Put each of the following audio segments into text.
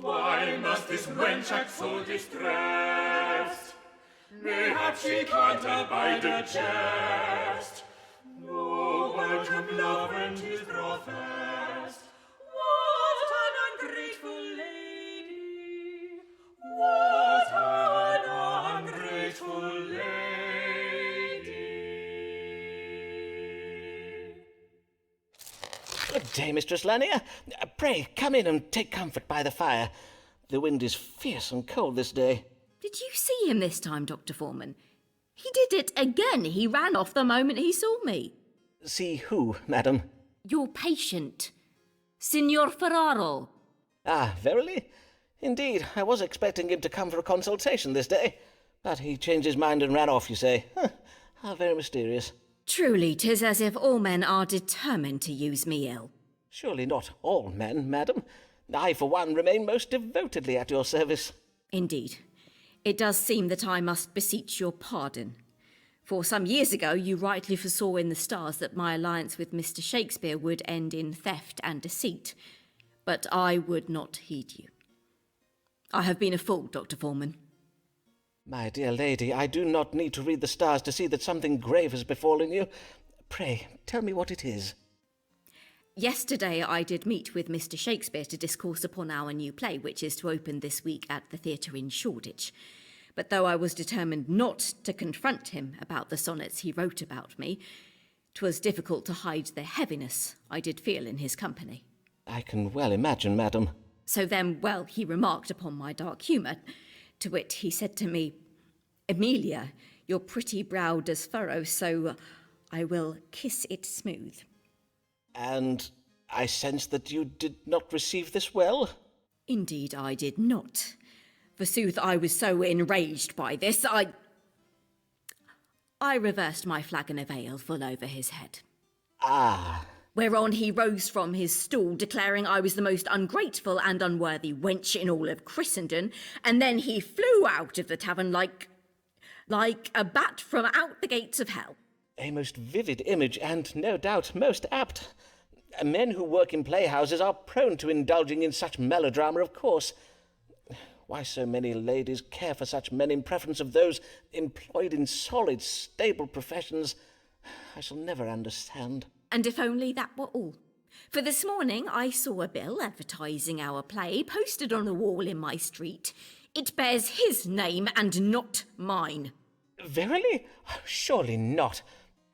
Why must this wench act so distressed? Mayhap she can't abide a jest. No welcome love when 'tis professed. What an ungrateful lady! What an ungrateful lady! Good day, Mistress Lanier. Pray, come in and take comfort by the fire. The wind is fierce and cold this day. Did you see him this time, Dr. Forman? He did it again. He ran off the moment he saw me. See who, madam? Your patient, Signor Ferraro. Ah, verily? Indeed, I was expecting him to come for a consultation this day. But he changed his mind and ran off, you say. How very mysterious. Truly, 'tis as if all men are determined to use me ill. Surely not all men, madam. I, for one, remain most devotedly at your service. Indeed. It does seem that I must beseech your pardon. For some years ago you rightly foresaw in the stars that my alliance with Mr. Shakespeare would end in theft and deceit, but I would not heed you. I have been a fool, Dr. Forman. My dear lady, I do not need to read the stars to see that something grave has befallen you. Pray, tell me what it is. Yesterday I did meet with Mr. Shakespeare to discourse upon our new play, which is to open this week at the theatre in Shoreditch. But though I was determined not to confront him about the sonnets he wrote about me, 'twas difficult to hide the heaviness I did feel in his company. I can well imagine, madam. So then, well, he remarked upon my dark humour. To wit, he said to me, "Amelia, your pretty brow does furrow, so I will kiss it smooth." And I sense that you did not receive this well? Indeed, I did not. Forsooth, I was so enraged by this, I reversed my flagon of ale full over his head. Ah. Whereon he rose from his stool, declaring I was the most ungrateful and unworthy wench in all of Christendom, and then he flew out of the tavern like a bat from out the gates of hell. A most vivid image, and no doubt most apt. Men who work in playhouses are prone to indulging in such melodrama, of course. Why so many ladies care for such men in preference of those employed in solid, stable professions, I shall never understand. And if only that were all. For this morning I saw a bill advertising our play posted on a wall in my street. It bears his name and not mine. Verily? Surely not.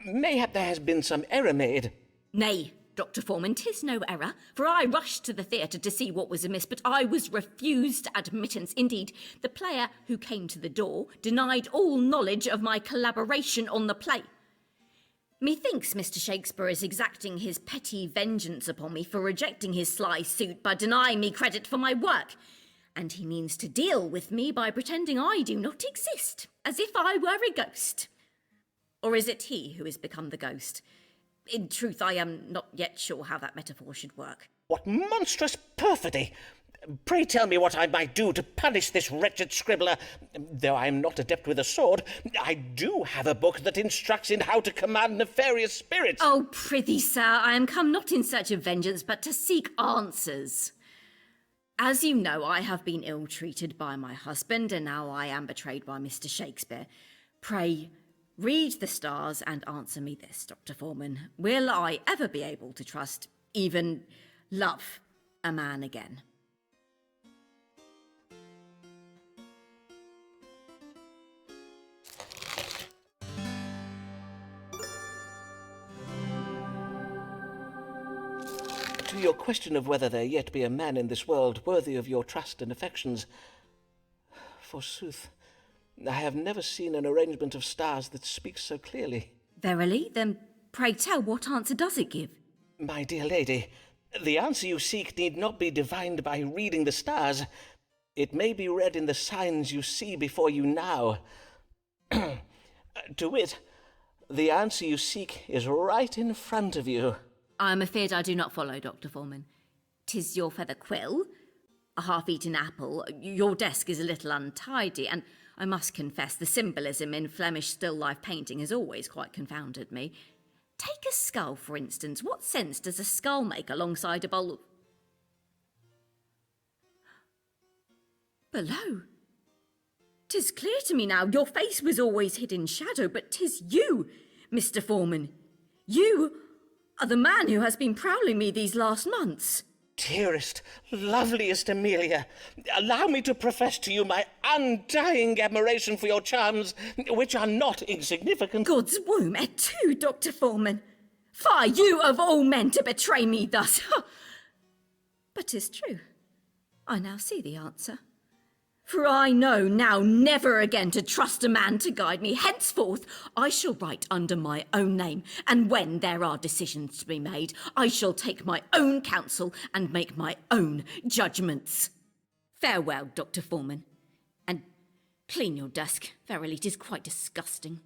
Mayhap there has been some error made. Nay, Dr. Forman, 'tis no error, for I rushed to the theatre to see what was amiss, but I was refused admittance. Indeed, the player who came to the door denied all knowledge of my collaboration on the play. Methinks Mr. Shakespeare is exacting his petty vengeance upon me for rejecting his sly suit by denying me credit for my work, and he means to deal with me by pretending I do not exist, as if I were a ghost. Or is it he who has become the ghost? In truth, I am not yet sure how that metaphor should work. What monstrous perfidy! Pray tell me what I might do to punish this wretched scribbler. Though I am not adept with a sword, I do have a book that instructs in how to command nefarious spirits. Oh, prithee, sir, I am come not in search of vengeance, but to seek answers. As you know, I have been ill-treated by my husband, and now I am betrayed by Mr. Shakespeare. Pray, read the stars and answer me this, Dr. Forman. Will I ever be able to trust, even love, a man again? To your question of whether there yet be a man in this world worthy of your trust and affections, forsooth, I have never seen an arrangement of stars that speaks so clearly. Verily? Then pray tell, what answer does it give? My dear lady, the answer you seek need not be divined by reading the stars. It may be read in the signs you see before you now. To wit, the answer you seek is right in front of you. I am afeard I do not follow, Dr. Forman. 'Tis your feather quill, a half-eaten apple, your desk is a little untidy, and I must confess the symbolism in Flemish still-life painting has always quite confounded me. Take a skull, for instance. What sense does a skull make alongside a bowl of... Below. 'Tis clear to me now, your face was always hid in shadow, but 'tis you, Mr. Forman. You are the man who has been prowling me these last months. Dearest, loveliest Amelia, allow me to profess to you my undying admiration for your charms, which are not insignificant. God's womb et tu, Dr. Forman. Fie, you of all men to betray me thus. But 'tis true. I now see the answer. For I know now never again to trust a man to guide me. Henceforth I shall write under my own name, and when there are decisions to be made, I shall take my own counsel and make my own judgments. Farewell, Dr. Forman, and clean your desk. Verily, 'tis quite disgusting.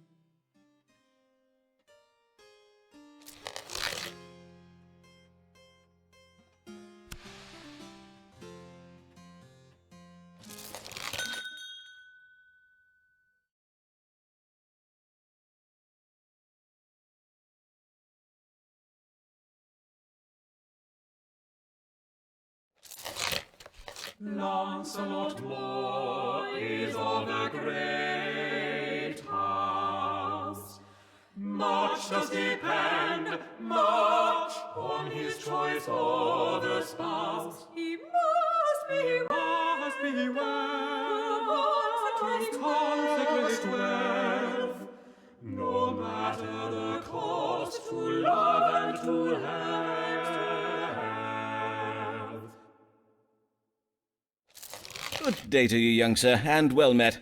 Lancelot Moore is of a great house. Much does depend, much, on his choice of a spouse. He must be well, to consecrate wealth, no matter the cost, to love and to have. Good day to you, young sir, and well met.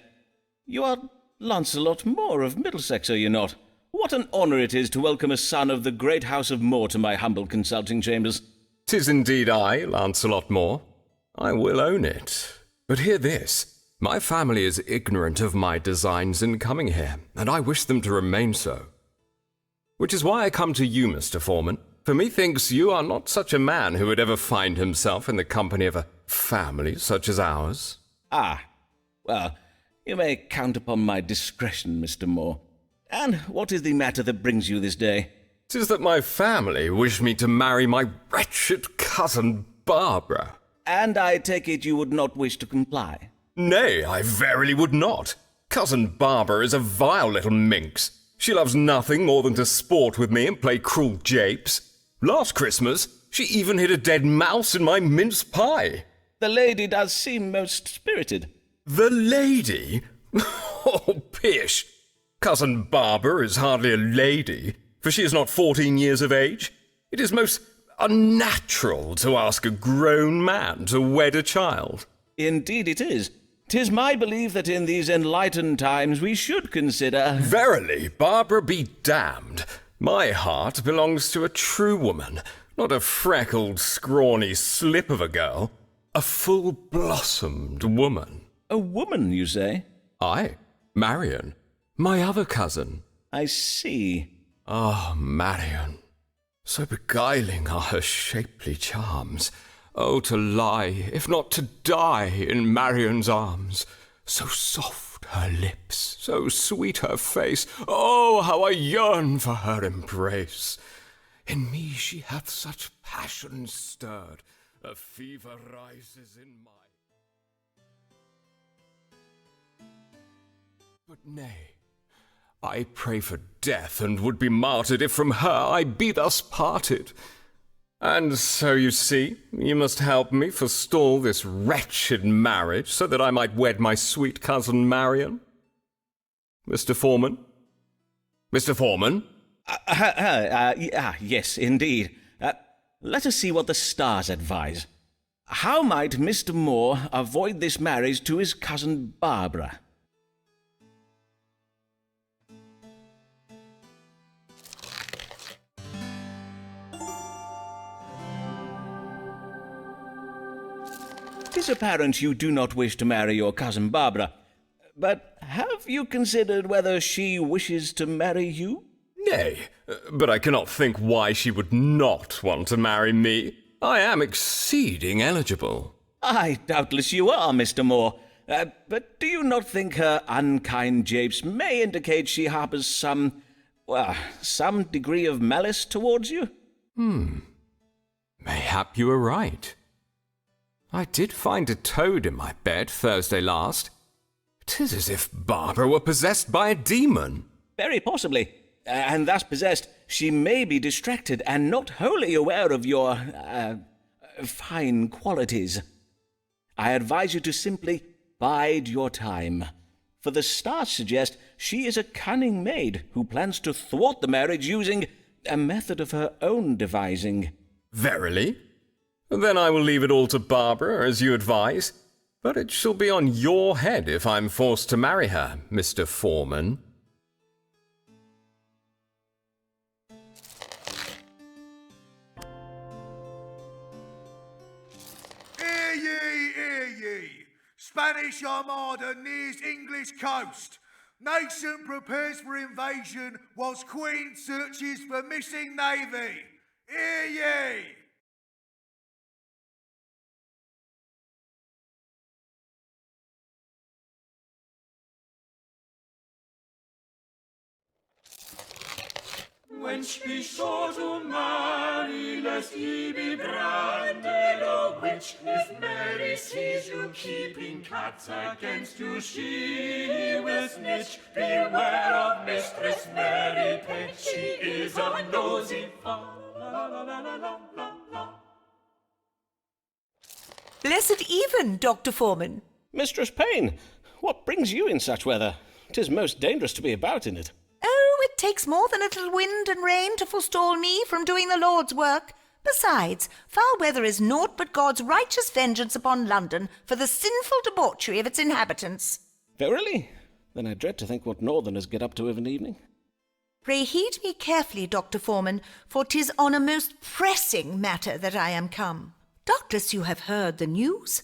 You are Lancelot Moore of Middlesex, are you not? What an honour it is to welcome a son of the great house of Moore to my humble consulting chambers. 'Tis indeed I, Lancelot Moore. I will own it. But hear this. My family is ignorant of my designs in coming here, and I wish them to remain so. Which is why I come to you, Mr. Forman, for methinks you are not such a man who would ever find himself in the company of a family such as ours. Ah, well, you may count upon my discretion, Mr. Moore. And what is the matter that brings you this day? 'Tis that my family wish me to marry my wretched cousin Barbara. And I take it you would not wish to comply? Nay, I verily would not. Cousin Barbara is a vile little minx. She loves nothing more than to sport with me and play cruel japes. Last Christmas, she even hid a dead mouse in my mince pie. The lady does seem most spirited. The lady? Oh, pish! Cousin Barbara is hardly a lady, for she is not 14 years of age. It is most unnatural to ask a grown man to wed a child. Indeed it is. 'Tis my belief that in these enlightened times we should consider— Verily, Barbara be damned. My heart belongs to a true woman, not a freckled, scrawny slip of a girl. A full-blossomed woman. A woman, you say? Aye, Marion, my other cousin. I see. Ah, Marion, so beguiling are her shapely charms. Oh, to lie, if not to die, in Marion's arms. So soft her lips, so sweet her face. Oh, how I yearn for her embrace. In me she hath such passion stirred, a fever rises in my— But nay, I pray for death, and would be martyred if from her I be thus parted. And so you see, you must help me forestall this wretched marriage, so that I might wed my sweet cousin Marion. Mr. Forman? Mr. Forman? Yes, indeed. Let us see what the stars advise. How might Mr. Moore avoid this marriage to his cousin Barbara? It is apparent you do not wish to marry your cousin Barbara, but have you considered whether she wishes to marry you? Nay, but I cannot think why she would not want to marry me. I am exceeding eligible. Aye, doubtless you are, Mr. Moore. But do you not think her unkind japes may indicate she harbours some degree of malice towards you? Mayhap you are right. I did find a toad in my bed Thursday last. 'Tis as if Barbara were possessed by a demon. Very possibly. And thus possessed, she may be distracted and not wholly aware of your, fine qualities. I advise you to simply bide your time, for the stars suggest she is a cunning maid who plans to thwart the marriage using a method of her own devising. Verily? Then I will leave it all to Barbara, as you advise. But it shall be on your head if I'm forced to marry her, Mr. Forman. Hear ye! Spanish Armada nears English coast. Nation prepares for invasion whilst Queen searches for missing navy. Hear ye! Wench, be sure to marry, lest ye be branded a witch. If Mary sees you keeping cats against you, she will snitch. Beware of Mistress Mary Payne, she is a nosy fa. La la la la la la la. Blessed even, Dr. Forman. Mistress Payne, what brings you in such weather? 'Tis most dangerous to be about in it. Oh, it takes more than a little wind and rain to forestall me from doing the Lord's work. Besides, foul weather is naught but God's righteous vengeance upon London for the sinful debauchery of its inhabitants. Verily? Then I dread to think what northerners get up to of an evening. Pray heed me carefully, Dr. Forman, for 'tis on a most pressing matter that I am come. Doubtless you have heard the news.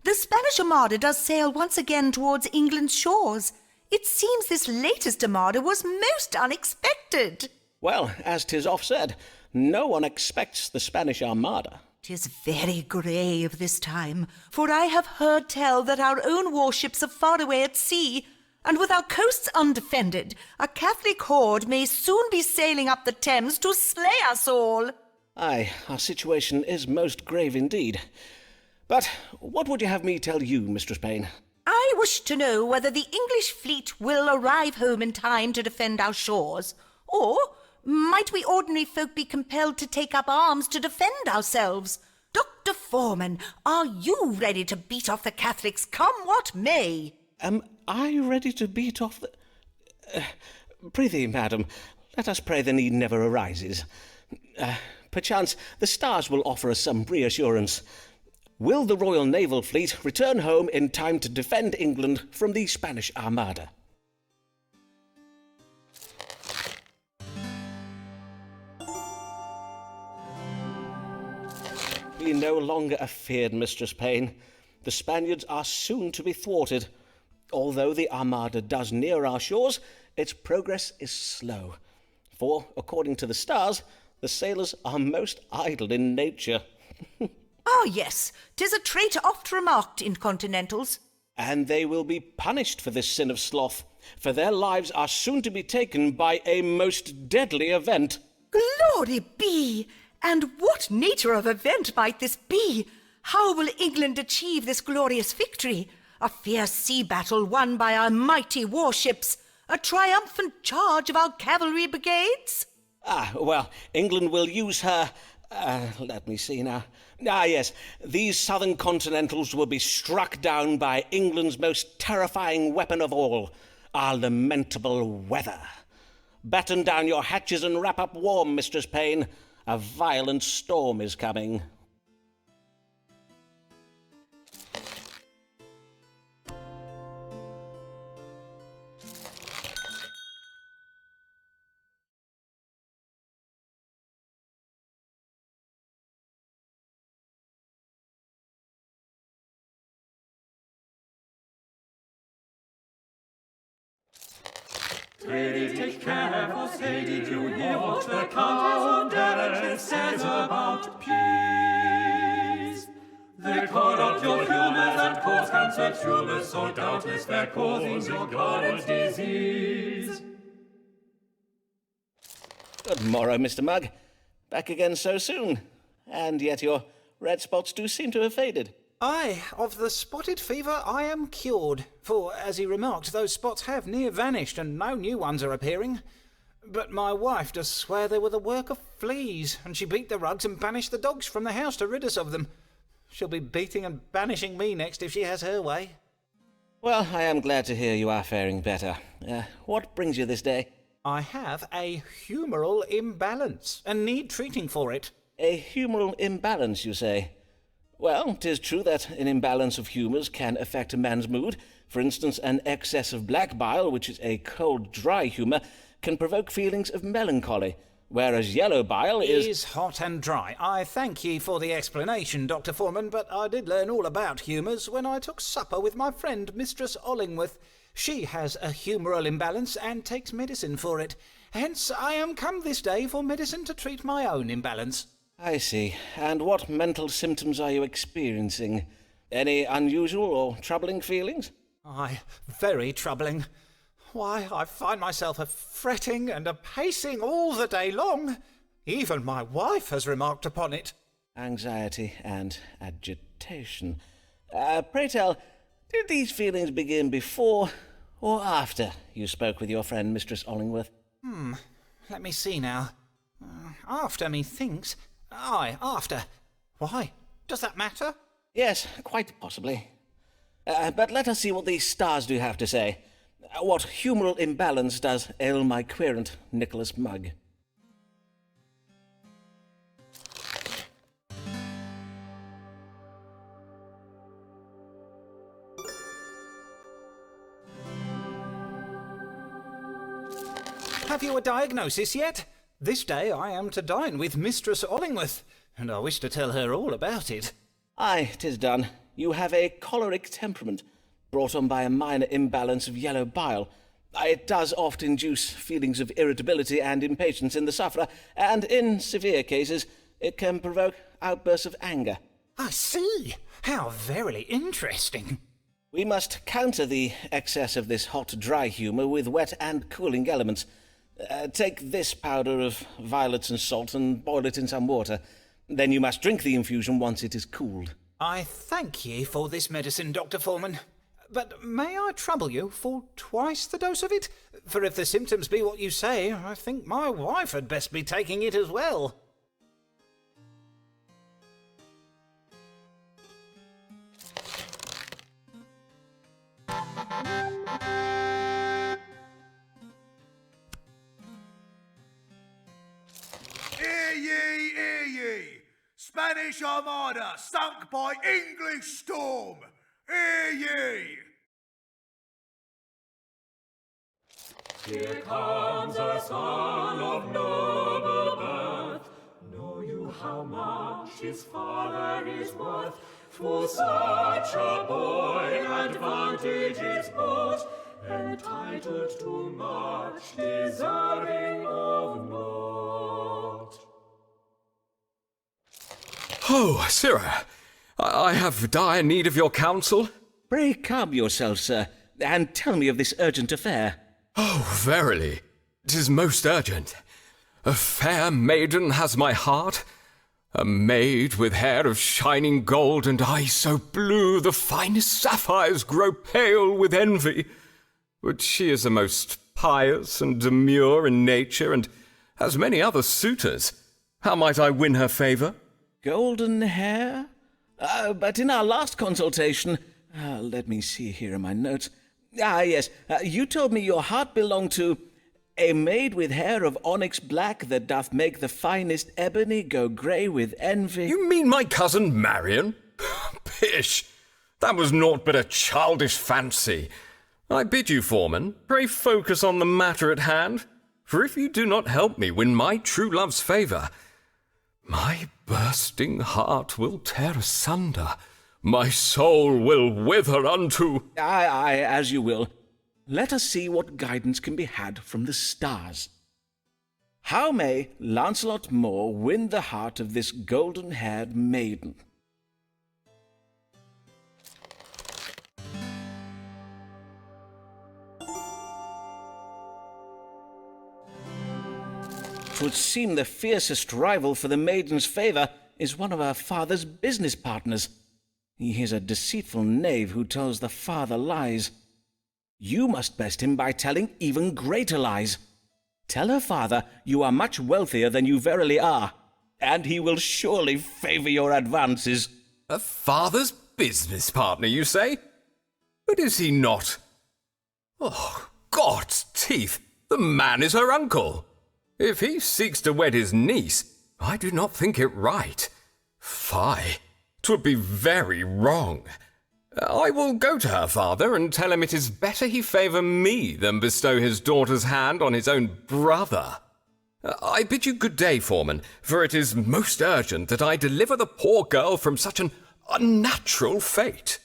The Spanish Armada does sail once again towards England's shores. It seems this latest Armada was most unexpected. Well, as 'tis oft said, no one expects the Spanish Armada. 'Tis very grave this time, for I have heard tell that our own warships are far away at sea, and with our coasts undefended, a Catholic horde may soon be sailing up the Thames to slay us all. Aye, our situation is most grave indeed. But what would you have me tell you, Mistress Payne? I wish to know whether the English fleet will arrive home in time to defend our shores, or might we ordinary folk be compelled to take up arms to defend ourselves? Dr. Forman, are you ready to beat off the Catholics, come what may? Am I ready to beat off the... Prithee, madam, let us pray the need never arises. Perchance the stars will offer us some reassurance. Will the Royal Naval Fleet return home in time to defend England from the Spanish Armada? Be no longer afeard, Mistress Payne. The Spaniards are soon to be thwarted. Although the Armada does near our shores, its progress is slow. For, according to the stars, the sailors are most idle in nature. Ah, yes, 'tis a trait oft remarked in continentals. And they will be punished for this sin of sloth, for their lives are soon to be taken by a most deadly event. Glory be! And what nature of event might this be? How will England achieve this glorious victory? A fierce sea battle won by our mighty warships? A triumphant charge of our cavalry brigades? Well, England will use her... let me see now. Yes, these southern continentals will be struck down by England's most terrifying weapon of all, our lamentable weather. Batten down your hatches and wrap up warm, Mistress Payne. A violent storm is coming. Pray take care, for say, did you hear what the Countess says about peas? They corrupt your humors and cause cancer tumors, so doubtless they're causing your garden's disease. Good morrow, Mr. Mugg. Back again so soon. And yet your red spots do seem to have faded. Aye, of the spotted fever I am cured, for, as he remarked, those spots have near vanished and no new ones are appearing. But my wife does swear they were the work of fleas, and she beat the rugs and banished the dogs from the house to rid us of them. She'll be beating and banishing me next if she has her way. Well, I am glad to hear you are faring better. What brings you this day? I have a humoral imbalance and need treating for it. A humoral imbalance, you say? Well, 'tis true that an imbalance of humours can affect a man's mood. For instance, an excess of black bile, which is a cold, dry humour, can provoke feelings of melancholy, whereas yellow bile is hot and dry. I thank ye for the explanation, Dr. Forman, but I did learn all about humours when I took supper with my friend Mistress Ollingworth. She has a humoral imbalance and takes medicine for it. Hence, I am come this day for medicine to treat my own imbalance. I see. And what mental symptoms are you experiencing? Any unusual or troubling feelings? Aye, very troubling. Why, I find myself a fretting and a pacing all the day long. Even my wife has remarked upon it. Anxiety and agitation. Pray tell, did these feelings begin before or after you spoke with your friend Mistress Ollingworth? Let me see now. After, methinks. Aye, after. Why? Does that matter? Yes, quite possibly. But let us see what these stars do have to say. What humoral imbalance does ail my querent Nicholas Mugg? Have you a diagnosis yet? This day I am to dine with Mistress Ollingworth, and I wish to tell her all about it. Aye, 'tis done. You have a choleric temperament, brought on by a minor imbalance of yellow bile. It does often induce feelings of irritability and impatience in the sufferer, and in severe cases it can provoke outbursts of anger. I see. How verily interesting. We must counter the excess of this hot, dry humour with wet and cooling elements. Take this powder of violets and salt and boil it in some water. Then you must drink the infusion once it is cooled. I thank ye for this medicine, Dr. Forman. But may I trouble you for twice the dose of it? For if the symptoms be what you say, I think my wife had best be taking it as well. Hear ye, hear ye! Spanish Armada sunk by English storm! Hear ye! Here comes a son of noble birth. Know you how much his father is worth? For such a boy advantage is bought, entitled to much, deserving of naught. Oh, sirrah, I have dire need of your counsel. Pray calm yourself, sir, and tell me of this urgent affair. Oh, verily, 'tis most urgent. A fair maiden has my heart, a maid with hair of shining gold and eyes so blue the finest sapphires grow pale with envy. But she is a most pious and demure in nature, and has many other suitors. How might I win her favour? Golden hair? But in our last consultation... let me see here in my notes. Yes, you told me your heart belonged to a maid with hair of onyx black that doth make the finest ebony go grey with envy. You mean my cousin Marion? Pish! That was naught but a childish fancy. I bid you, Forman, pray focus on the matter at hand, for if you do not help me win my true love's favour, my bursting heart will tear asunder, my soul will wither unto... Aye, as you will. Let us see what guidance can be had from the stars. How may Lancelot Moore win the heart of this golden-haired maiden? Twould seem the fiercest rival for the maiden's favour is one of our father's business partners. He is a deceitful knave who tells the father lies. You must best him by telling even greater lies. Tell her father you are much wealthier than you verily are, and he will surely favour your advances. A father's business partner, you say? But is he not? Oh, God's teeth! The man is her uncle. If he seeks to wed his niece, I do not think it right. Fie, 'twould be very wrong. I will go to her father and tell him it is better he favour me than bestow his daughter's hand on his own brother. I bid you good day, Forman, for it is most urgent that I deliver the poor girl from such an unnatural fate.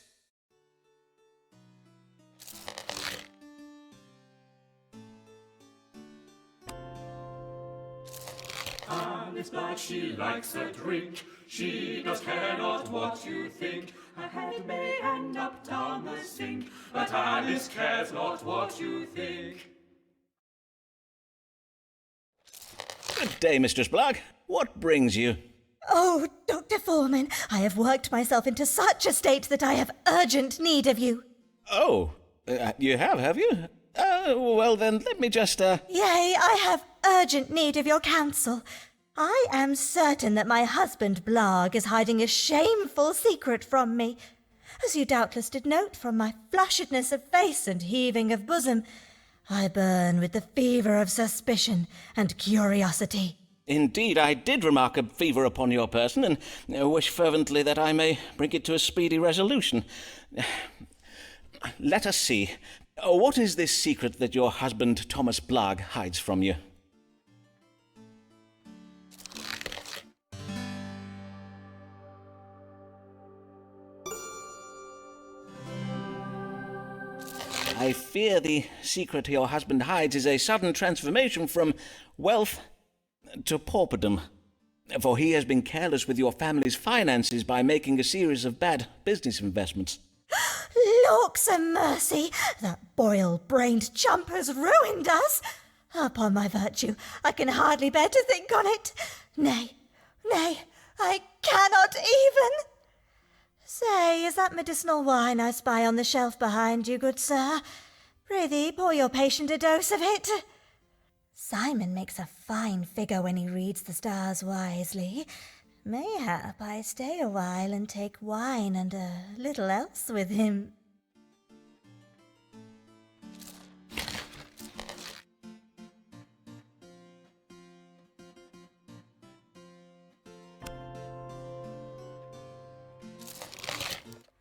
Alice, but she likes a drink. She does care not what you think. Her head may end up down the sink, but Alice cares not what you think. Good day, Mistress Black. What brings you? Oh, Dr. Forman, I have worked myself into such a state that I have urgent need of you. Oh, you have you? Well then, let me just, Yea, I have urgent need of your counsel. I am certain that my husband Blarg is hiding a shameful secret from me. As you doubtless did note from my flushedness of face and heaving of bosom, I burn with the fever of suspicion and curiosity. Indeed, I did remark a fever upon your person, and wish fervently that I may bring it to a speedy resolution. Let us see. What is this secret that your husband Thomas Blarg hides from you? I fear the secret your husband hides is a sudden transformation from wealth to pauperdom, for he has been careless with your family's finances by making a series of bad business investments. Lawks a mercy! That boil-brained chump has ruined us! Upon my virtue, I can hardly bear to think on it. Nay, I cannot even! Say, is that medicinal wine I spy on the shelf behind you, good sir? Prithee, pour your patient a dose of it. Simon makes a fine figure when he reads the stars wisely. Mayhap I stay a while and take wine and a little else with him.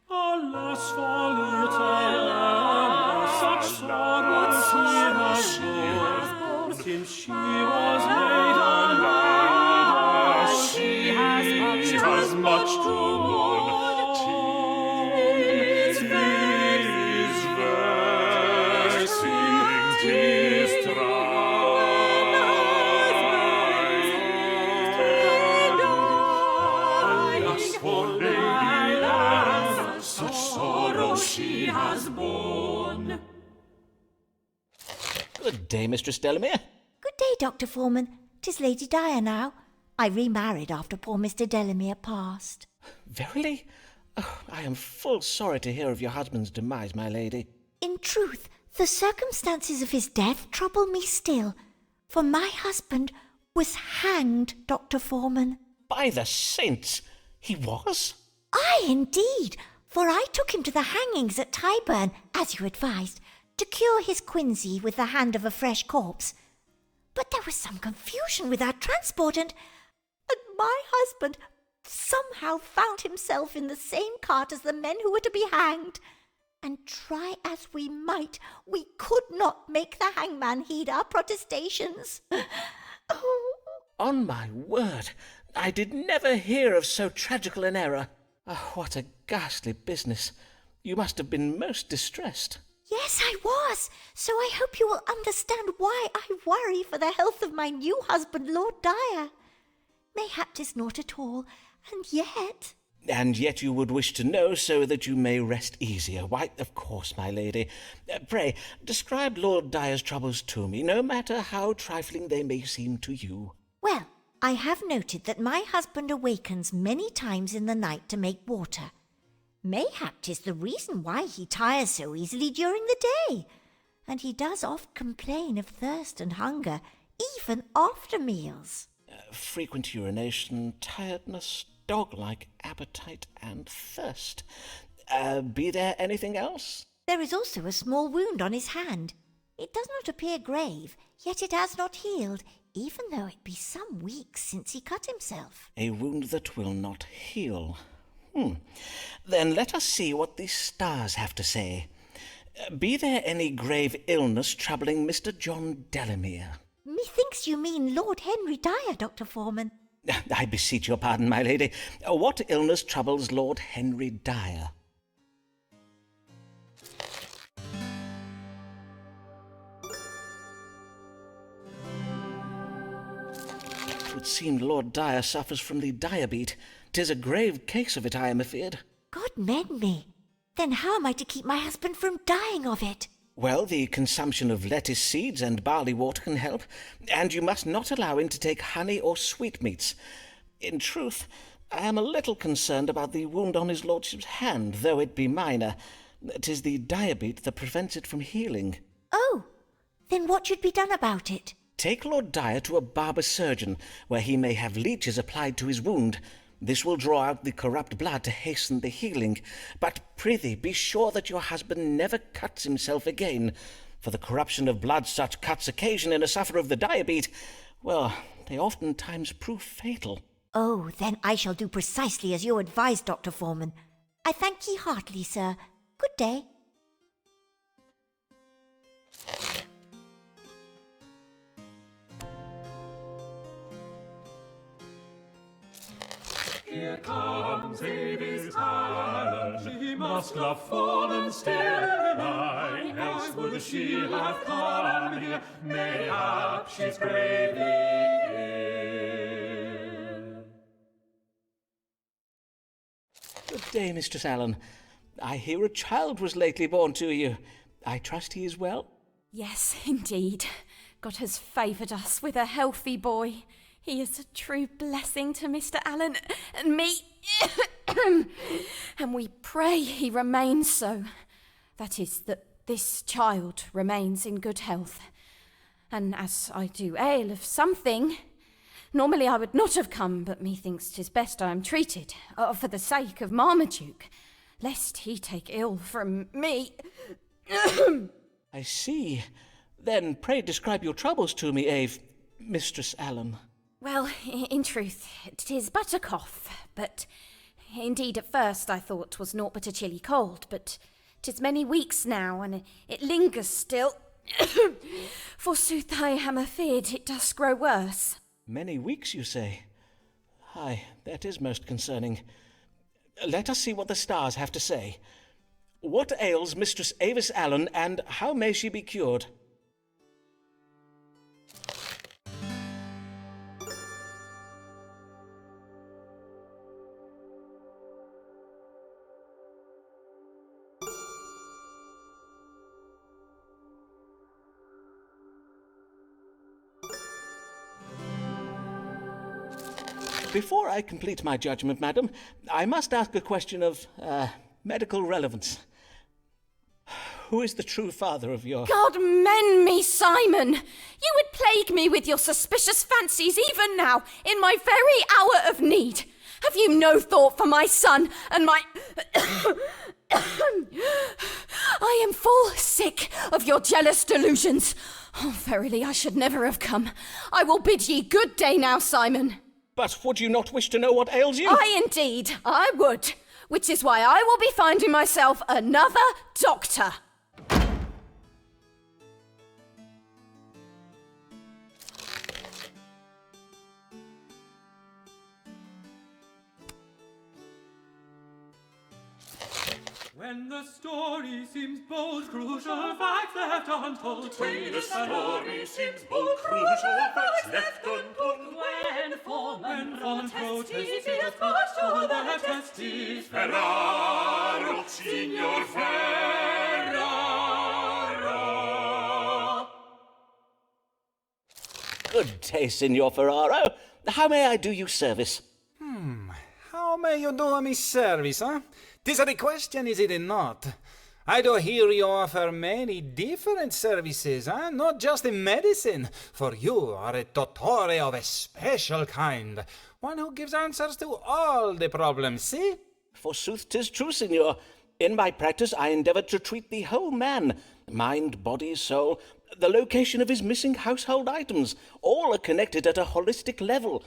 Alas, for little Anna, such sorrow she has borne, since she was made a lady. She has much to mourn. 'Tis vexing, 'tis trying. Alas, for Lady Anne, such sorrow she has borne. Good day, Mistress Delamere. Good day, Dr. Forman. 'Tis Lady Dyer now. I remarried after poor Mr. Delamere passed. Verily? Oh, I am full sorry to hear of your husband's demise, my lady. In truth, the circumstances of his death trouble me still, for my husband was hanged, Dr. Forman. By the saints, he was? Aye, indeed, for I took him to the hangings at Tyburn, as you advised, to cure his quinsy with the hand of a fresh corpse. But there was some confusion with our transport, and my husband somehow found himself in the same cart as the men who were to be hanged. And try as we might, we could not make the hangman heed our protestations. On my word, I did never hear of so tragical an error. Oh, what a ghastly business. You must have been most distressed. Yes, I was. So I hope you will understand why I worry for the health of my new husband, Lord Dyer. Mayhap 'tis naught at all, and yet... And yet you would wish to know so that you may rest easier. Why, of course, my lady. Pray, describe Lord Dyer's troubles to me, no matter how trifling they may seem to you. Well, I have noted that my husband awakens many times in the night to make water. Mayhap 'tis the reason why he tires so easily during the day, and he does oft complain of thirst and hunger, even after meals. Frequent urination, tiredness, dog-like appetite, and thirst. Be there anything else? There is also a small wound on his hand. It does not appear grave, yet it has not healed, even though it be some weeks since he cut himself. A wound that will not heal. Then let us see what the stars have to say. Be there any grave illness troubling Mr. John Delamere? Methinks you mean Lord Henry Dyer, Dr. Forman. I beseech your pardon, my lady. What illness troubles Lord Henry Dyer? It would seem Lord Dyer suffers from the diabetes. 'Tis a grave case of it, I am afeard. God mend me. Then how am I to keep my husband from dying of it? Well, the consumption of lettuce seeds and barley water can help, and you must not allow him to take honey or sweetmeats. In truth, I am a little concerned about the wound on his lordship's hand, though it be minor. 'Tis the diabetes that prevents it from healing. Oh, then what should be done about it? Take Lord Dyer to a barber surgeon, where he may have leeches applied to his wound. This will draw out the corrupt blood to hasten the healing. But prithee, be sure that your husband never cuts himself again, for the corruption of blood such cuts occasion in a sufferer of the diabetes, well, they oftentimes prove fatal. Oh, then I shall do precisely as you advise, Dr. Forman. I thank ye heartily, sir. Good day. Here comes Avis Allen, she must have fallen still. Why else would she have come here? Mayhap she's gravely ill. Good day, Mistress Allen. I hear a child was lately born to you. I trust he is well? Yes, indeed. God has favoured us with a healthy boy. He is a true blessing to Mr. Allen and me. And we pray he remains so. That is, that this child remains in good health. And as I do ail of something, normally I would not have come, but methinks 'tis best I am treated, for the sake of Marmaduke, lest he take ill from me. I see. Then pray describe your troubles to me, Mistress Allen. Well, in truth, 'tis but a cough, but indeed at first I thought 'twas naught but a chilly cold, but 'tis many weeks now, and it lingers still. Forsooth, I am afeard it does grow worse. Many weeks, you say? Aye, that is most concerning. Let us see what the stars have to say. What ails Mistress Avis Allen, and how may she be cured? Before I complete my judgment, madam, I must ask a question of, medical relevance. Who is the true father of your... God mend me, Simon! You would plague me with your suspicious fancies even now, in my very hour of need. Have you no thought for my son and my... I am full sick of your jealous delusions. Oh, verily, I should never have come. I will bid ye good day now, Simon. But would you not wish to know what ails you? I indeed, I would. Which is why I will be finding myself another doctor. When the story seems bold, crucial facts left untold. When the story seems bold, crucial facts left untold. When Forman protests, he is pushed to the testes. Ferraro, Signor Ferraro. Good day, Signor Ferraro. How may I do you service? How may you do me service, huh? 'Tis a question, is it not? I do hear you offer many different services, not just in medicine, for you are a dottore of a special kind, one who gives answers to all the problems, see? Forsooth, 'tis true, signor. In my practice, I endeavour to treat the whole man, mind, body, soul, the location of his missing household items. All are connected at a holistic level.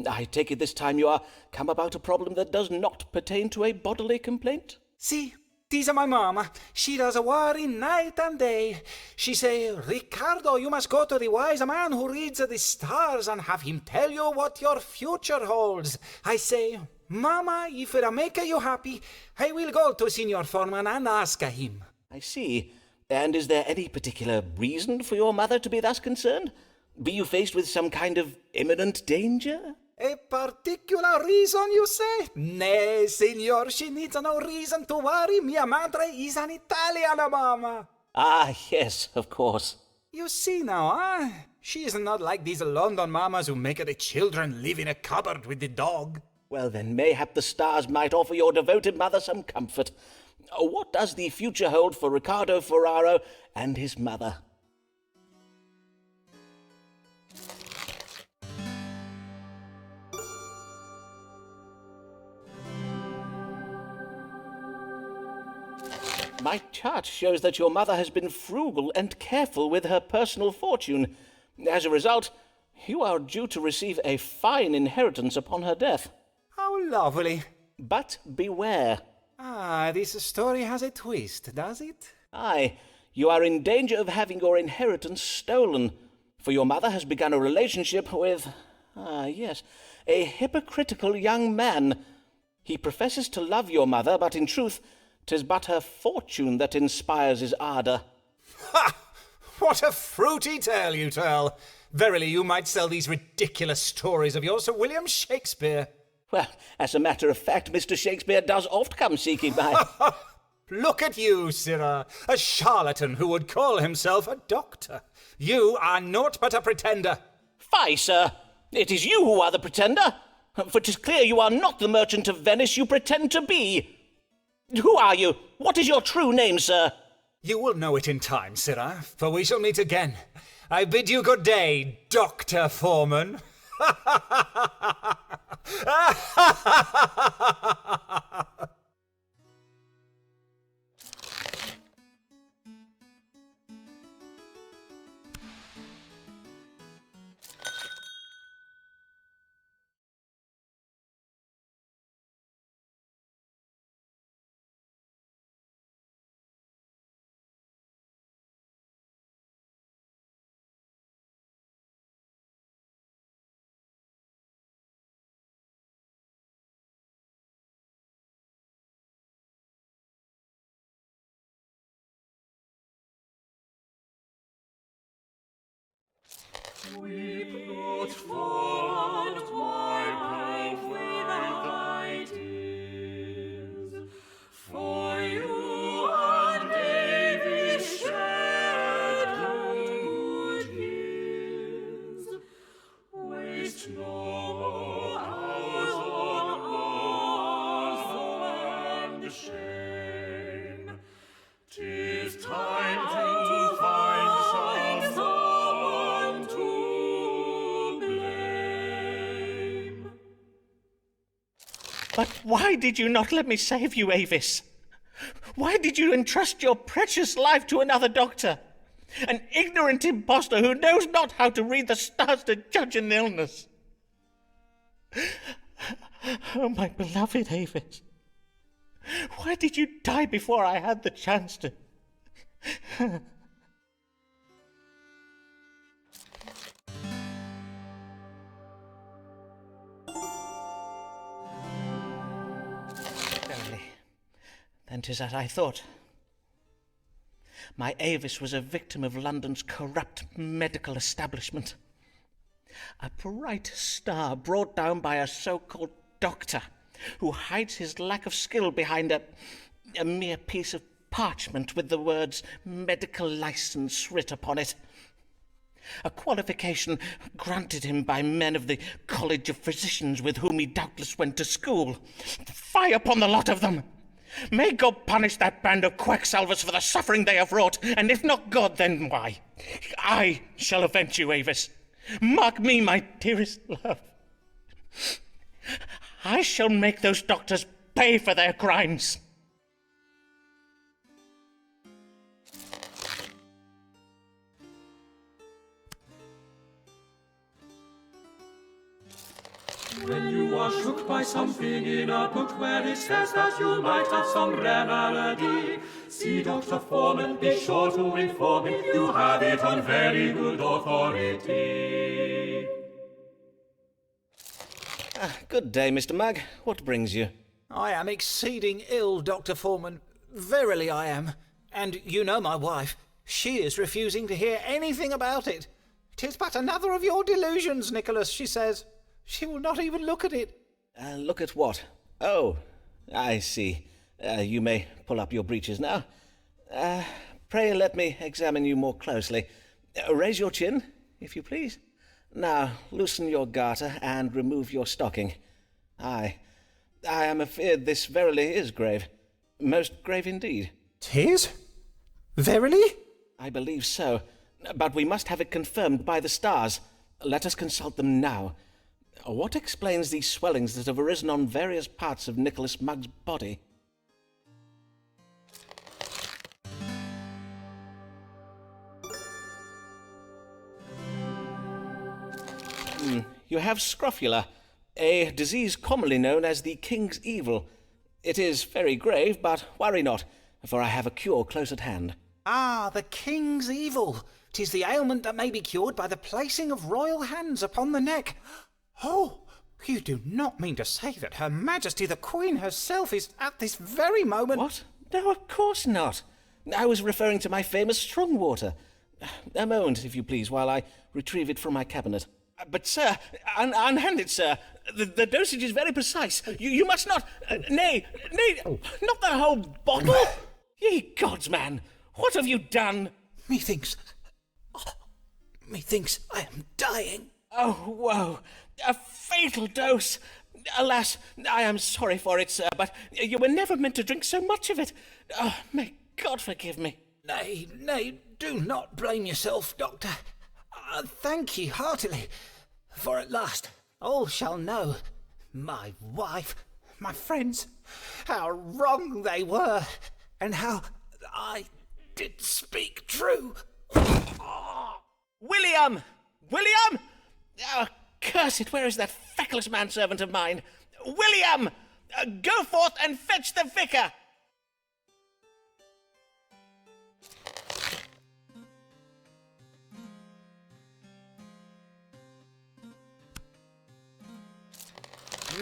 I take it this time you are come about a problem that does not pertain to a bodily complaint? See, 'tis my mama. She does worry night and day. She say, Ricardo, you must go to the wise man who reads the stars and have him tell you what your future holds. I say, Mama, if it'll make you happy, I will go to Signor Forman and ask him. I see. And is there any particular reason for your mother to be thus concerned? Be you faced with some kind of imminent danger? A particular reason, you say? Nay, signor, she needs no reason to worry. Mia madre is an Italian, mama. Ah, yes, of course. You see now, She is not like these London mamas who make the children live in a cupboard with the dog. Well, then, mayhap the stars might offer your devoted mother some comfort. What does the future hold for Riccardo Ferraro and his mother? My chart shows that your mother has been frugal and careful with her personal fortune. As a result, you are due to receive a fine inheritance upon her death. How lovely. But beware. This story has a twist, does it? Aye, you are in danger of having your inheritance stolen, for your mother has begun a relationship with, yes, a hypocritical young man. He professes to love your mother, but in truth, 'tis but her fortune that inspires his ardour. Ha! What a fruity tale you tell! Verily, you might sell these ridiculous stories of yours to William Shakespeare. Well, as a matter of fact, Mr. Shakespeare does oft come seeking my... Look at you, sirrah, a charlatan who would call himself a doctor. You are naught but a pretender. Fie, sir! It is you who are the pretender, for 'tis clear you are not the merchant of Venice you pretend to be. Who are you? What is your true name, sir? You will know it in time, sirrah, for we shall meet again. I bid you good day, Doctor Forman. Weep not for wipe away thy tears, for you and Davy shed good years. Waste no more hours on earth and shame. 'Tis time to find someone to blame. But why did you not let me save you, Avis? Why did you entrust your precious life to another doctor? An ignorant impostor who knows not how to read the stars to judge an illness. Oh, my beloved Avis. Why did you die before I had the chance to... Verily, then 'tis as I thought. My Avis was a victim of London's corrupt medical establishment. A bright star brought down by a so-called doctor who hides his lack of skill behind a mere piece of parchment with the words medical license writ upon it. A qualification granted him by men of the College of Physicians with whom he doubtless went to school. Fie upon the lot of them! May God punish that band of quacksalvers for the suffering they have wrought, and if not God, then why? I shall avenge you, Avis. Mark me, my dearest love. I shall make those doctors pay for their crimes. When you are shook by something in a book where it says that you might have some rare malady, see Dr. Forman, be sure to inform him you have it on very good authority. Good day, Mr. Mugg. What brings you? I am exceeding ill, Dr. Forman. Verily I am. And you know my wife. She is refusing to hear anything about it. 'Tis but another of your delusions, Nicholas, she says. She will not even look at it. Look at what? Oh, I see. You may pull up your breeches now. Pray let me examine you more closely. Raise your chin, if you please. Now, loosen your garter and remove your stocking. I am afeard this verily is grave. Most grave indeed. 'Tis? Verily? I believe so. But we must have it confirmed by the stars. Let us consult them now. What explains these swellings that have arisen on various parts of Nicholas Mugg's body? You have scrofula, a disease commonly known as the King's Evil. It is very grave, but worry not, for I have a cure close at hand. Ah, the King's Evil. 'Tis the ailment that may be cured by the placing of royal hands upon the neck. Oh, you do not mean to say that Her Majesty the Queen herself is at this very moment... What? No, of course not. I was referring to my famous strong water. A moment, if you please, while I retrieve it from my cabinet. But, sir, unhand it, sir. The dosage is very precise. You must not... nay, not the whole bottle. Ye gods, man, what have you done? Methinks I am dying. Oh, woe! A fatal dose! Alas, I am sorry for it, sir, but you were never meant to drink so much of it. Oh, may God forgive me. Nay, do not blame yourself, Doctor. Thank ye heartily, for at last all shall know, my wife, my friends, how wrong they were, and how I did speak true. William! William! Oh, curse it, where is that feckless manservant of mine? William! Go forth and fetch the vicar!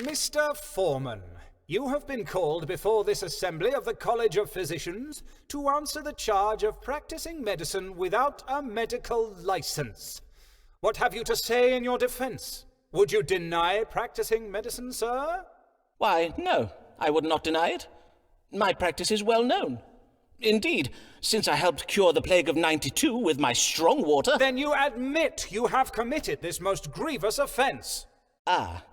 Mr. Forman, you have been called before this assembly of the College of Physicians to answer the charge of practicing medicine without a medical license. What have you to say in your defense? Would you deny practicing medicine, sir? Why, no, I would not deny it. My practice is well known. Indeed, since I helped cure the plague of '92 with my strong water... Then you admit you have committed this most grievous offence. Ah,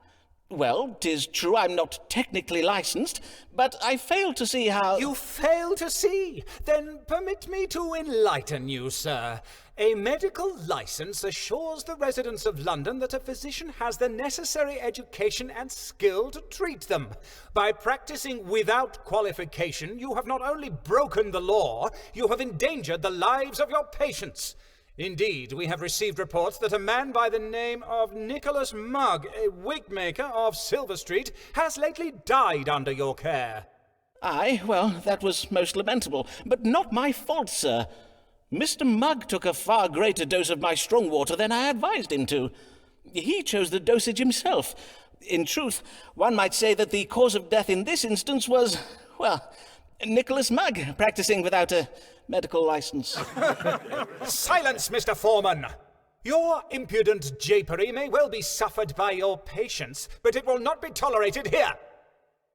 well, 'tis true I'm not technically licensed, but I fail to see how... You fail to see? Then permit me to enlighten you, sir. A medical license assures the residents of London that a physician has the necessary education and skill to treat them. By practicing without qualification, you have not only broken the law, you have endangered the lives of your patients. Indeed, we have received reports that a man by the name of Nicholas Mugg, a wig-maker of Silver Street, has lately died under your care. Aye, well, that was most lamentable, but not my fault, sir. Mr. Mugg took a far greater dose of my strong water than I advised him to. He chose the dosage himself. In truth, one might say that the cause of death in this instance was, well, Nicholas Mugg practicing without a medical license. Silence, Mr. Forman! Your impudent japery may well be suffered by your patients, but it will not be tolerated here.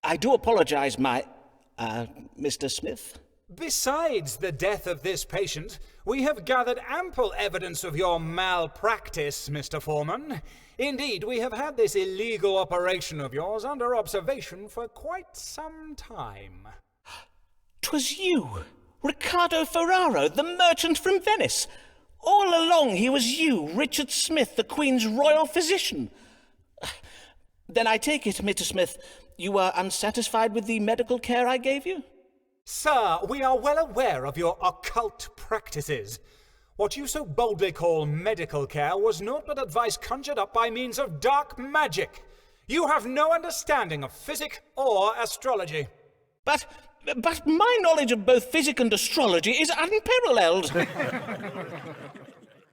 I do apologize, Mr. Smith. Besides the death of this patient, we have gathered ample evidence of your malpractice, Mr. Forman. Indeed, we have had this illegal operation of yours under observation for quite some time. 'Twas you, Riccardo Ferraro, the merchant from Venice. All along he was you, Richard Smith, the Queen's royal physician. Then I take it, Mr. Smith, you were unsatisfied with the medical care I gave you? Sir, we are well aware of your occult practices. What you so boldly call medical care was naught but advice conjured up by means of dark magic. You have no understanding of physic or astrology. But my knowledge of both physic and astrology is unparalleled.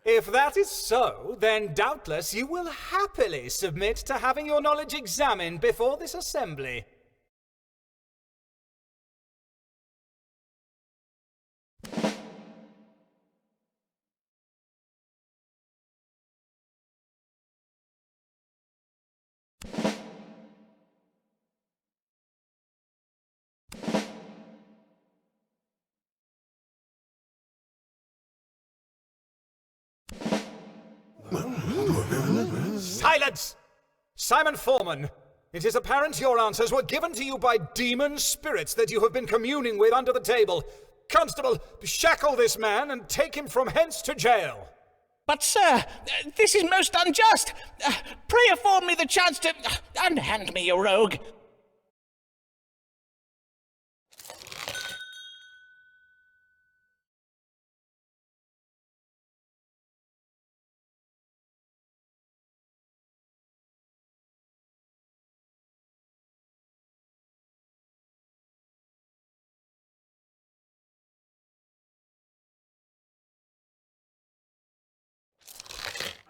If that is so, then doubtless you will happily submit to having your knowledge examined before this assembly. Silence! Simon Forman, it is apparent your answers were given to you by demon spirits that you have been communing with under the table. Constable, shackle this man and take him from hence to jail. But, sir, this is most unjust. Pray afford me the chance to unhand me, you rogue.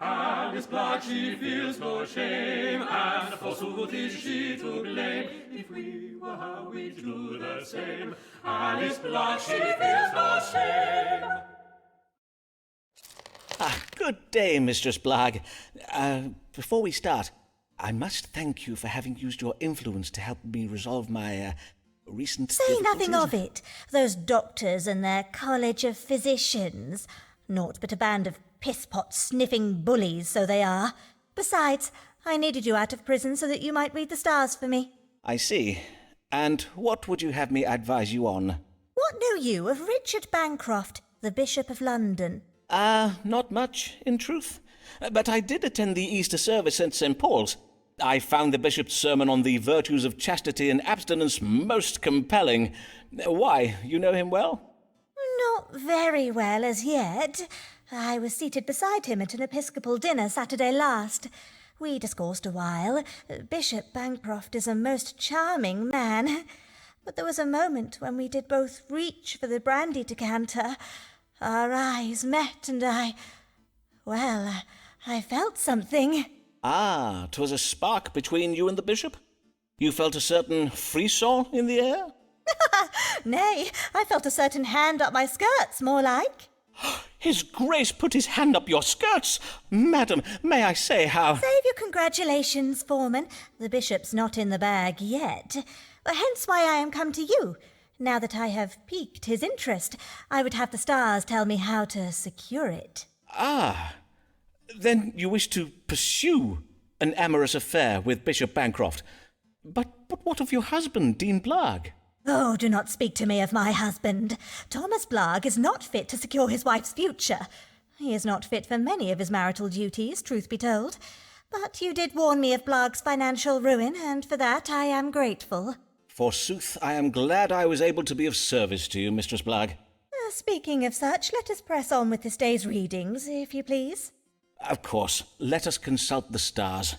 Alice Black, she feels no shame, and forsooth is she to blame. If we were her, we'd do the same. Alice Black, she feels no shame. Good day, Mistress Blagg. Before we start, I must thank you for having used your influence to help me resolve my recent Say difficulties. nothing of it. Those doctors and their college of physicians. Naught but a band of piss-pot sniffing bullies, so they are. Besides, I needed you out of prison so that you might read the stars for me. I see. And what would you have me advise you on? What know you of Richard Bancroft, the Bishop of London? Not much, in truth. But I did attend the Easter service at St. Paul's. I found the bishop's sermon on the virtues of chastity and abstinence most compelling. Why, you know him well? Not very well as yet. I was seated beside him at an episcopal dinner Saturday last. We discoursed a while. Bishop Bancroft is a most charming man. But there was a moment when we did both reach for the brandy decanter. Our eyes met and I felt something. 'Twas a spark between you and the bishop? You felt a certain frisson in the air? Nay, I felt a certain hand up my skirts, more like. His Grace put his hand up your skirts! Madam, may I say how— Save your congratulations, Foreman. The bishop's not in the bag yet. Hence why I am come to you. Now that I have piqued his interest, I would have the stars tell me how to secure it. Then you wish to pursue an amorous affair with Bishop Bancroft. But what of your husband, Dean Blagg? Oh, do not speak to me of my husband. Thomas Blagg is not fit to secure his wife's future. He is not fit for many of his marital duties, truth be told. But you did warn me of Blagg's financial ruin, and for that I am grateful. Forsooth, I am glad I was able to be of service to you, Mistress Blagg. Speaking of such, let us press on with this day's readings, if you please. Of course, let us consult the stars.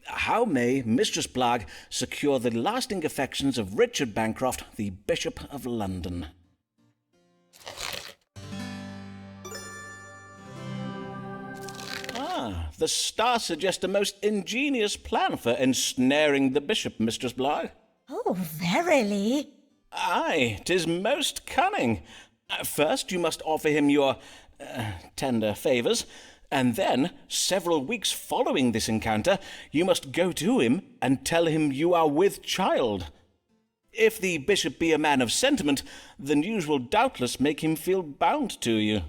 How may Mistress Blagg secure the lasting affections of Richard Bancroft, the Bishop of London? The stars suggest a most ingenious plan for ensnaring the bishop, Mistress Blagg. Oh, verily? Aye, 'tis most cunning. First, you must offer him your tender favours, and then, several weeks following this encounter, you must go to him and tell him you are with child. If the bishop be a man of sentiment, the news will doubtless make him feel bound to you.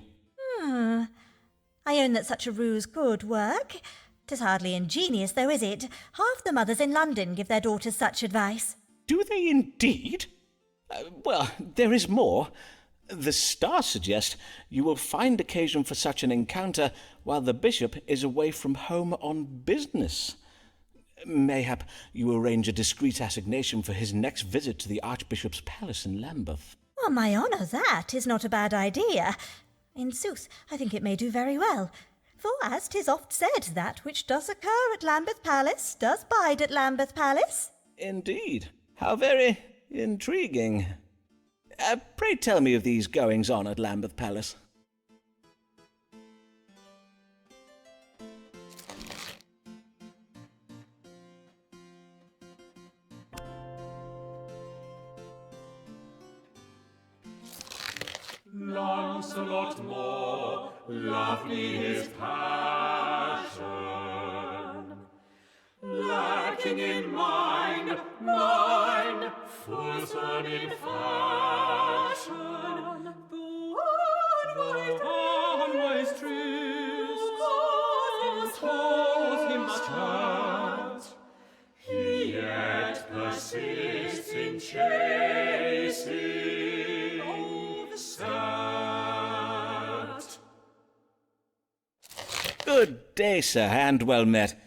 I own that such a ruse could work. 'Tis hardly ingenious, though, is it? Half the mothers in London give their daughters such advice. Do they indeed? Well, there is more. The stars suggest you will find occasion for such an encounter while the bishop is away from home on business. Mayhap you arrange a discreet assignation for his next visit to the Archbishop's palace in Lambeth. On my honour, that is not a bad idea. In sooth, I think it may do very well. For as 'tis oft said, that which does occur at Lambeth Palace does bide at Lambeth Palace. Indeed. How very intriguing. Pray tell me of these goings-on at Lambeth Palace. Lancelot more, lovely his passion, lacking in mind, fulsome in fashion, the unwise truths cause him much hurt, he yet persists in chasing the sturt. Good day, sir, and well met.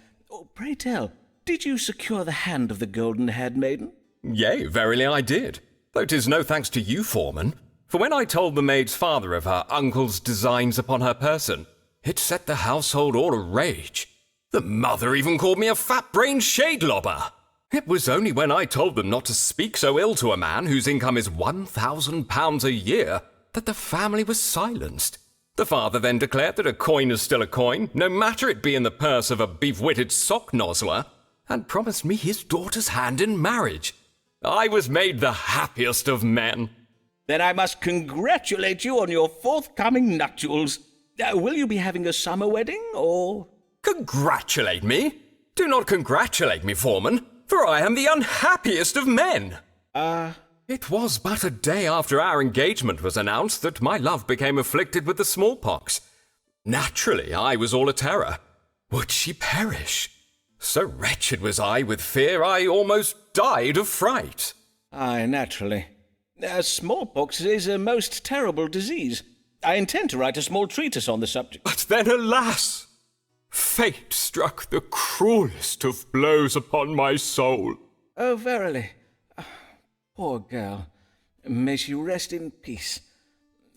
Pray tell, did you secure the hand of the golden-haired maiden? Yea, verily I did, though 'tis no thanks to you, Forman. For when I told the maid's father of her uncle's designs upon her person, it set the household all a-rage. The mother even called me a fat-brained shade-lobber. It was only when I told them not to speak so ill to a man whose income is £1,000 a year that the family was silenced. The father then declared that a coin is still a coin, no matter it be in the purse of a beef-witted sock-nozzler, and promised me his daughter's hand in marriage. I was made the happiest of men. Then I must congratulate you on your forthcoming nuptials. Will you be having a summer wedding, or...? Congratulate me? Do not congratulate me, Forman, for I am the unhappiest of men. It was but a day after our engagement was announced that my love became afflicted with the smallpox. Naturally, I was all a terror. Would she perish? So wretched was I with fear, I almost died of fright. Aye, naturally. Smallpox is a most terrible disease. I intend to write a small treatise on the subject. But then, alas! Fate struck the cruelest of blows upon my soul. Oh, verily. Poor girl. May she rest in peace.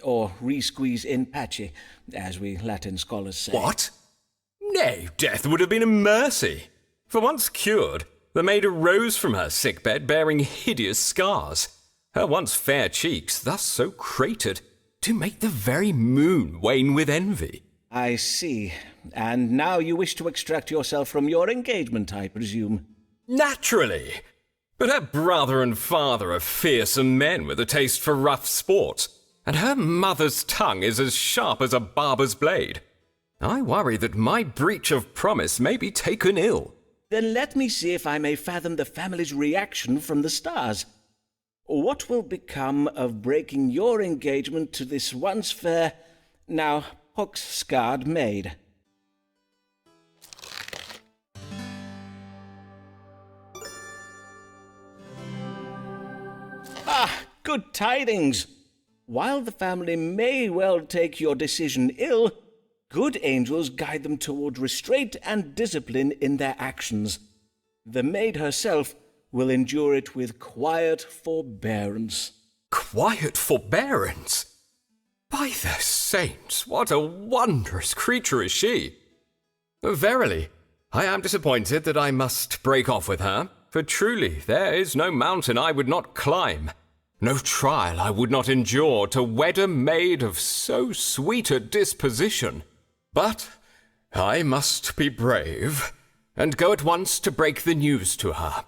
Or re-squeeze in pace, as we Latin scholars say. What? Nay, death would have been a mercy. For once cured, the maid arose from her sickbed bearing hideous scars. Her once fair cheeks, thus so cratered, to make the very moon wane with envy. I see. And now you wish to extract yourself from your engagement, I presume. Naturally. But her brother and father are fearsome men with a taste for rough sport, and her mother's tongue is as sharp as a barber's blade. I worry that my breach of promise may be taken ill. Then let me see if I may fathom the family's reaction from the stars. What will become of breaking your engagement to this once fair, now pox-scarred maid? Ah, good tidings! While the family may well take your decision ill, good angels guide them toward restraint and discipline in their actions. The maid herself will endure it with quiet forbearance. Quiet forbearance? By the saints, what a wondrous creature is she! Verily, I am disappointed that I must break off with her, for truly there is no mountain I would not climb, no trial I would not endure to wed a maid of so sweet a disposition. But I must be brave, and go at once to break the news to her.